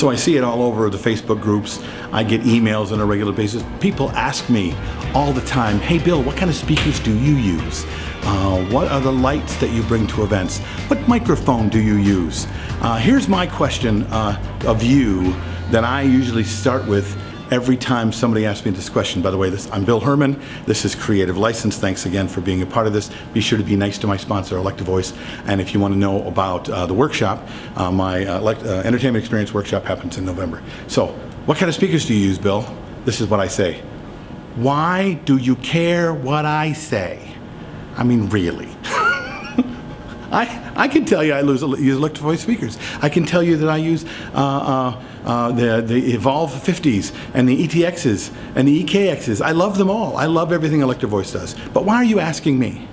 So I see it all over the Facebook groups. I get emails on a regular basis. People ask me all the time, hey Bill, what kind of speakers do you use? What are the lights that you bring to events? What microphone do you use? Here's my question of you that I usually start with every time somebody asks me this question. By the way, I'm Bill Herman. This is Creative License. Thanks again for being a part of this. Be sure to be nice to my sponsor, Elective Voice. And if you want to know about the workshop, my Entertainment Experience Workshop happens in November. So, what kind of speakers do you use, Bill? This is what I say. Why do you care what I say? I mean, really. I can tell you I use Elective Voice speakers. I can tell you that I use the Evolve 50s and the ETXs and the EKXs. I love them all. I love everything Elective Voice does. But why are you asking me?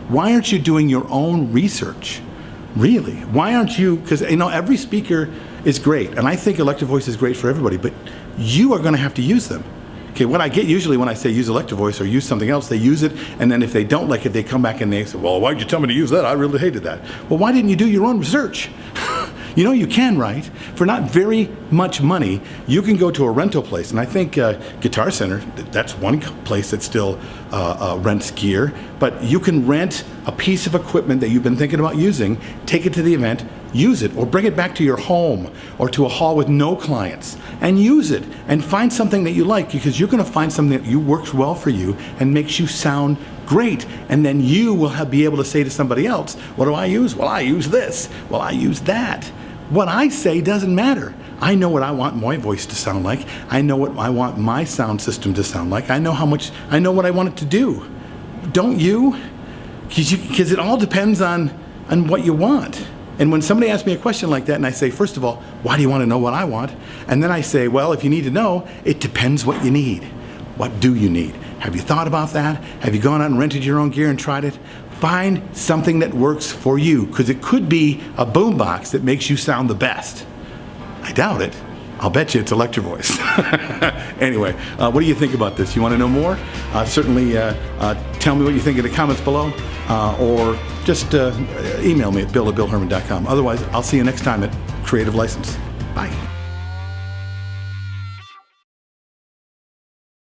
Why aren't you doing your own research? Really? Why aren't you? Because every speaker is great, and I think Elective Voice is great for everybody, but you are going to have to use them. Okay, what I get usually when I say use Elective Voice or use something else, they use it, and then if they don't like it, they come back and they say, well, why'd you tell me to use that? I really hated that. Well, why didn't you do your own research? You can, right? For not very much money, you can go to a rental place, and I think Guitar Center, that's one place that still rents gear, but you can rent a piece of equipment that you've been thinking about using, take it to the event, use it, or bring it back to your home or to a hall with no clients and use it and find something that you like, because you're going to find something that works well for you and makes you sound great, and then you will be able to say to somebody else, what do I use? Well, I use this. Well, I use that. What I say doesn't matter. I know what I want my voice to sound like. I know what I want my sound system to sound like. I know what I want it to do. Don't you? Because it all depends on what you want. And when somebody asks me a question like that, and I say, first of all, why do you want to know what I want? And then I say, well, if you need to know, it depends what you need. What do you need? Have you thought about that? Have you gone out and rented your own gear and tried it? Find something that works for you, because it could be a boombox that makes you sound the best. I doubt it. I'll bet you it's Elective Voice. Anyway, what do you think about this? You want to know more? Certainly tell me what you think in the comments below, or just email me at bill@billherman.com. Otherwise, I'll see you next time at Creative License. Bye.